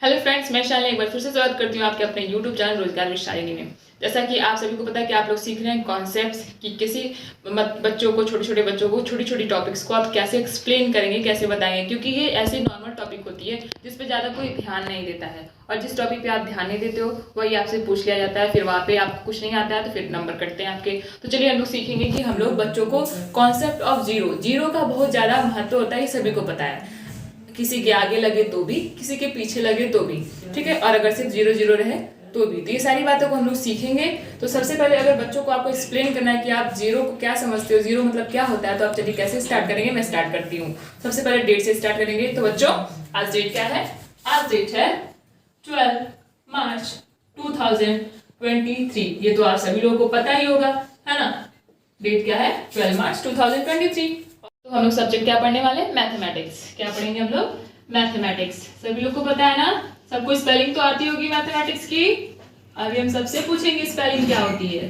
Hello friends, मैं शालिनी एक बार फिर से स्वागत करती हूँ आपके अपने यूट्यूब चैनल रोजगार विद शालिनी में। जैसा कि आप सभी को पता है कि आप लोग सीख रहे हैं कॉन्सेप्ट्स कि किसी बच्चों को छोटे बच्चों को छोटी छोटी टॉपिक्स को आप कैसे एक्सप्लेन करेंगे, कैसे बताएंगे, क्योंकि ये ऐसी नॉर्मल टॉपिक होती है जिस पे ज़्यादा कोई ध्यान नहीं देता है। और जिस टॉपिक पे आप ध्यान नहीं देते हो वही आपसे पूछ लिया जाता है, फिर वहाँ पे आपको कुछ नहीं आता है तो फिर नंबर कटते हैं आपके। तो चलिए हम लोग सीखेंगे कि हम लोग बच्चों को कॉन्सेप्ट ऑफ जीरो का बहुत ज़्यादा महत्व होता है, ये सभी को पता है। किसी के आगे लगे तो भी, किसी के पीछे लगे तो भी, ठीक है, और अगर सिर्फ 0 रहे तो भी। तो ये सारी बातों को हम लोग सीखेंगे। तो सबसे पहले अगर बच्चों को आपको एक्सप्लेन करना है कि आप जीरो को क्या समझते हो, जीरो मतलब क्या होता है, तो आप चलिए कैसे स्टार्ट करेंगे, मैं स्टार्ट करती हूँ। सबसे पहले डेट से स्टार्ट करेंगे। तो बच्चों आज डेट क्या है? आज डेट है 12 मार्च 2023। ये तो आप सभी लोगों को पता ही होगा, है ना। डेट क्या है? 12 मार्च 2023। तो हम लोग सब्जेक्ट क्या पढ़ने वाले हैं? मैथमेटिक्स। क्या पढ़ेंगे हम लोग? मैथमेटिक्स। सभी लोग को पता है ना, सबको स्पेलिंग तो आती होगी मैथमेटिक्स की। अभी हम सबसे पूछेंगे स्पेलिंग क्या होती है,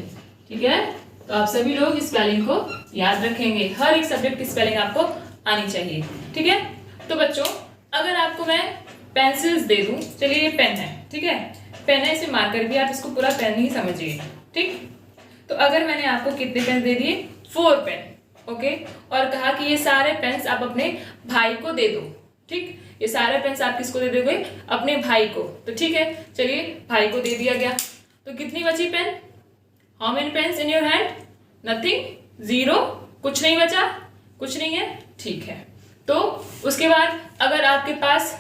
ठीक है। तो आप सभी लोग स्पेलिंग को याद रखेंगे, हर एक सब्जेक्ट की स्पेलिंग आपको आनी चाहिए, ठीक है। तो बच्चों अगर आपको मैं पेंसिल्स दे दूं, चलिए ये पेन है, ठीक है, पेन है, इसे मार्कर भी, आप इसको पूरा पेन ही समझिए, ठीक। तो अगर मैंने आपको कितने पेन दे दिए? 4 पेन, ओके, और कहा कि ये सारे पेन्स आप अपने भाई को दे दो, ठीक। ये सारे पेन्स आप किसको दे दोगे? अपने भाई को। तो ठीक है, चलिए भाई को दे दिया गया। तो कितनी बची pen? How many pens in your hand? Nothing, 0, कुछ नहीं बचा, कुछ नहीं है, ठीक है। तो उसके बाद अगर आपके पास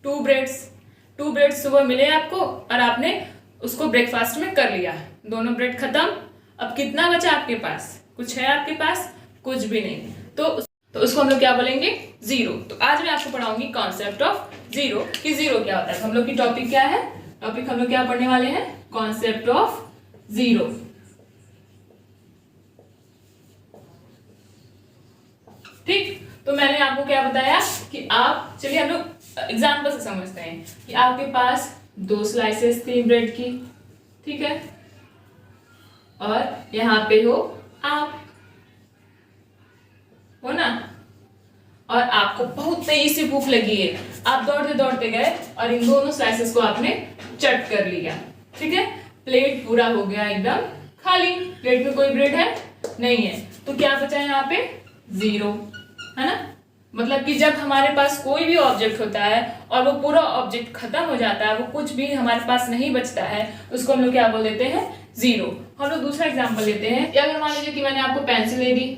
2 ब्रेड्स सुबह मिले आपको और आपने उसको ब्रेकफास्ट में कर लिया, दोनों ब्रेड खत्म, अब कितना बचा आपके पास? कुछ है आपके पास? कुछ भी नहीं। तो उसको हम लोग क्या बोलेंगे? 0। तो आज मैं आपको पढ़ाऊंगी कॉन्सेप्ट ऑफ जीरो कि जीरो क्या होता है। हम लोग की टॉपिक क्या है? टॉपिक हम लोग क्या पढ़ने वाले हैं? कॉन्सेप्ट ऑफ जीरो, ठीक। तो मैंने आपको क्या बताया कि आप, चलिए हम लोग एग्जाम्पल से समझते हैं कि आपके पास 2 स्लाइसेस थी ब्रेड की, ठीक है, और यहाँ पे हो आप, हो ना, और आपको बहुत तेजी से भूख लगी है, आप दौड़ते दौड़ते गए और इन दोनों स्लाइसेस को आपने चट कर लिया, ठीक है। प्लेट पूरा हो गया एकदम खाली, प्लेट में कोई ब्रेड है नहीं है, तो क्या बचा है यहाँ पे? 0, है ना। मतलब कि जब हमारे पास कोई भी ऑब्जेक्ट होता है और वो पूरा ऑब्जेक्ट खत्म हो जाता है, वो कुछ भी हमारे पास नहीं बचता है, उसको हम लोग क्या बोल देते हैं? 0। हम लोग दूसरा एग्जाम्पल लेते हैं। अगर मान लीजिए कि मैंने आपको पेंसिल दे दी,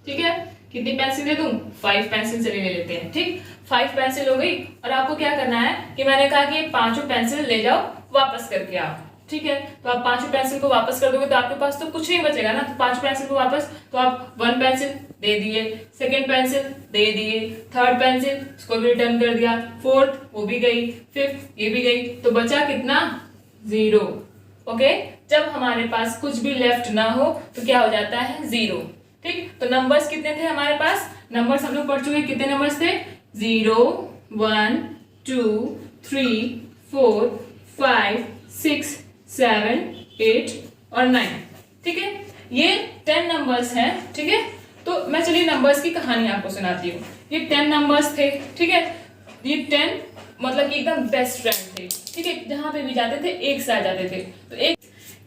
ठीक है, कितनी पेंसिल दे दूं? 5 पेंसिल चलिए ले लेते हैं, ठीक। 5 पेंसिल हो गई और आपको क्या करना है कि मैंने कहा कि 5 पेंसिल ले जाओ, वापस करके आओ, ठीक है। तो आप 5 पेंसिल को वापस कर दोगे तो आपके पास तो कुछ नहीं बचेगा ना। तो 5 पेंसिल को वापस, तो आप 1 पेंसिल दे दिए, सेकेंड पेंसिल दे दिए, थर्ड पेंसिल उसको भी रिटर्न कर दिया, फोर्थ वो भी गई, फिफ्थ ये भी गई, तो बचा कितना? 0, ओके। जब हमारे पास कुछ भी लेफ्ट ना हो तो क्या हो जाता है? 0, ठीक। तो नंबर्स कितने थे हमारे पास? नंबर्स हम लोग पढ़ चुके, कितने नंबर्स थे? 0, 1, 2, 3, 4, 5, 6, 7, 8 और 9, ठीक है। ये 10 नंबर्स हैं, ठीक है। तो मैं चलिए नंबर्स की कहानी आपको सुनाती हूँ। ये 10 नंबर्स थे, ठीक है। ये 10 मतलब कि एकदम बेस्ट फ्रेंड थे, ठीक है, जहां पे भी जाते थे एक साथ जाते थे। तो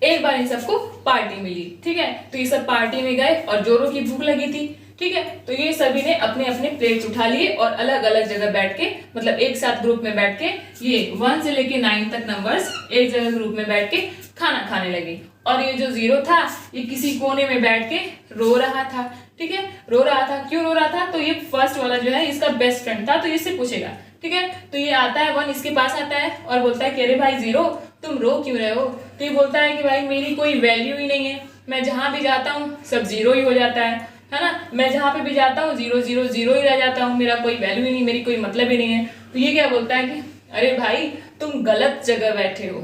एक बार इन सबको पार्टी मिली, ठीक है। तो ये सब पार्टी में गए और जोरों की भूख लगी थी, ठीक है। तो ये सभी ने अपने अपने प्लेट्स उठा लिए और अलग अलग जगह बैठ के, मतलब एक साथ ग्रुप में बैठ के, ये 1 से लेके 9 तक नंबर्स एक जगह ग्रुप में बैठ के खाना खाने लगे। और ये जो 0 था ये किसी कोने में बैठ के रो रहा था, ठीक है। रो रहा था, क्यों रो रहा था? तो ये फर्स्ट वाला जो है इसका बेस्ट फ्रेंड था, तो इससे पूछेगा, ठीक है। तो ये आता है 1 इसके पास आता है और बोलता है कि अरे भाई 0 तुम रो क्यों रहे हो? तो ये बोलता है कि भाई मेरी कोई वैल्यू ही नहीं है, मैं जहां भी जाता हूँ सब 0 ही हो जाता है ना। मैं जहां पे भी जाता हूँ 0 0 0 ही रह जाता हूँ, मेरा कोई वैल्यू ही नहीं, मेरी कोई मतलब ही नहीं है। तो ये क्या बोलता है कि अरे भाई तुम गलत जगह बैठे हो,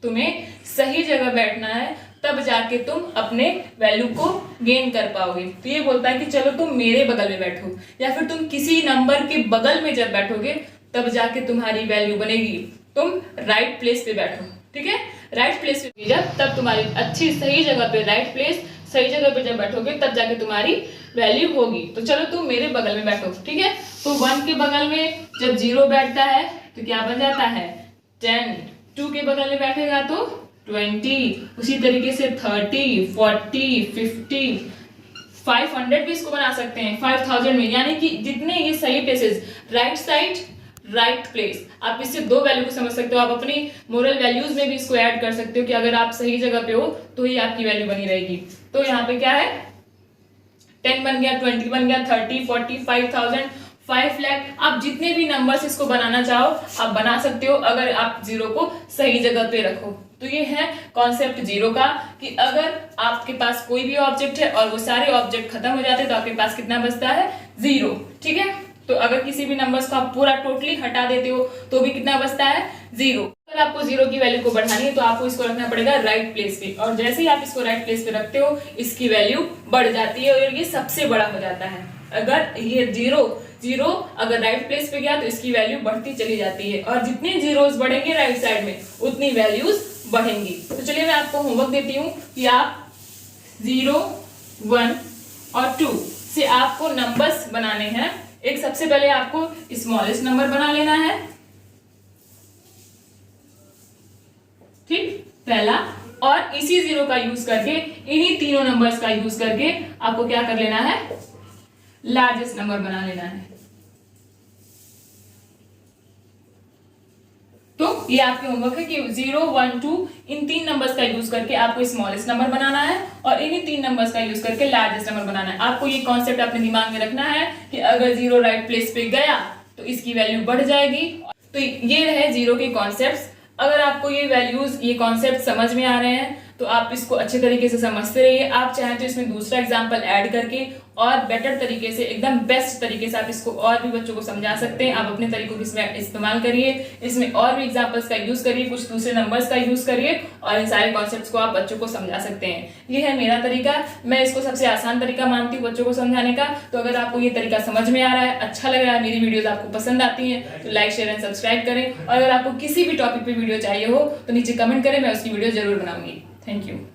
तुम्हें सही जगह बैठना है, तब जाके तुम अपने वैल्यू को गेन कर पाओगे। तो ये बोलता है कि चलो तुम मेरे बगल में बैठो, या फिर तुम किसी नंबर के बगल में जब बैठोगे तब जाके तुम्हारी वैल्यू बनेगी, तुम राइट प्लेस पे बैठो, ठीक है। राइट प्लेस पे जब, तब तुम्हारी अच्छी सही जगह पे, राइट प्लेस सही जगह पे जब बैठोगे तब जाके तुम्हारी वैल्यू होगी। तो चलो तुम मेरे बगल में बैठो, ठीक है। तो 1 के बगल में जब 0 बैठता है तो क्या बन जाता है? 10, 2 के बगल में बैठेगा तो 20, उसी तरीके से 30, 40, 50, 500 भी इसको बना सकते हैं 5000 में, यानी कि जितने ये सही places, right side right place, आप इससे दो वैल्यू को समझ सकते हो। आप अपनी मोरल वैल्यूज में भी इसको ऐड कर सकते हो कि अगर आप सही जगह पे हो तो ही आपकी वैल्यू बनी रहेगी। तो यहाँ पे क्या है, 10 बन गया, 20 बन गया, 30, 40, 5000, 5 लाख, आप जितने भी नंबर्स इसको बनाना चाहो आप बना सकते हो अगर आप जीरो को सही जगह पे रखो। तो ये है कॉन्सेप्ट जीरो का कि अगर आपके पास कोई भी ऑब्जेक्ट है और वो सारे ऑब्जेक्ट खत्म हो जाते हैं तो आपके पास कितना बचता है, जीरो। ठीक है, तो अगर किसी भी नंबर्स को आप पूरा टोटली हटा देते हो तो भी कितना बचता है, जीरो। अगर आपको जीरो की वैल्यू को बढ़ानी है तो आपको इसको रखना पड़ेगा राइट प्लेस पे, और जैसे ही आप इसको राइट प्लेस पे रखते हो इसकी वैल्यू बढ़ जाती है और ये सबसे बड़ा हो जाता है। अगर ये जीरो अगर राइट प्लेस पे गया तो इसकी वैल्यू बढ़ती चली जाती है, और जितने जीरोस बढ़ेंगे राइट साइड में उतनी वैल्यूज बढ़ेंगी। तो चलिए मैं आपको होमवर्क देती हूँ कि आप 0, 1 और 2 से आपको नंबर्स बनाने हैं। एक सबसे पहले आपको स्मॉलेस्ट नंबर बना लेना है, ठीक, पहला, और इसी जीरो का यूज करके, इन्हीं तीनों नंबर्स का यूज करके आपको क्या कर लेना है, लार्जेस्ट नंबर बना लेना है। तो ये आपके होमवर्क है कि 0, 1, 2 इन तीन नंबर्स का यूज करके आपको स्मॉलेस्ट नंबर बनाना है और इन्हीं तीन नंबर्स का यूज करके लार्जेस्ट नंबर बनाना है। आपको ये कॉन्सेप्ट अपने दिमाग में रखना है कि अगर जीरो राइट प्लेस पे गया तो इसकी वैल्यू बढ़ जाएगी। तो ये रहे जीरो के कॉन्सेप्ट्स। अगर आपको ये वैल्यूज, ये कॉन्सेप्ट समझ में आ रहे हैं तो आप इसको अच्छे तरीके से समझते रहिए। आप चाहें तो इसमें दूसरा एग्जाम्पल ऐड करके और बेटर तरीके से, एकदम बेस्ट तरीके से आप इसको और भी बच्चों को समझा सकते हैं। आप अपने तरीकों की इसमें इस्तेमाल करिए, इसमें और भी एग्जाम्पल्स का यूज करिए, कुछ दूसरे नंबर्स का यूज करिए और इन सारे कॉन्सेप्ट्स को आप बच्चों को समझा सकते हैं। ये है मेरा तरीका, मैं इसको सबसे आसान तरीका मानती हूँ बच्चों को समझाने का। तो अगर आपको ये तरीका समझ में आ रहा है, अच्छा लग रहा है, मेरी वीडियोज आपको पसंद आती हैं तो लाइक, शेयर एंड सब्सक्राइब करें। और अगर आपको किसी भी टॉपिक पे वीडियो चाहिए हो तो नीचे कमेंट करें, मैं उसकी वीडियो जरूर बनाऊंगी। Thank you.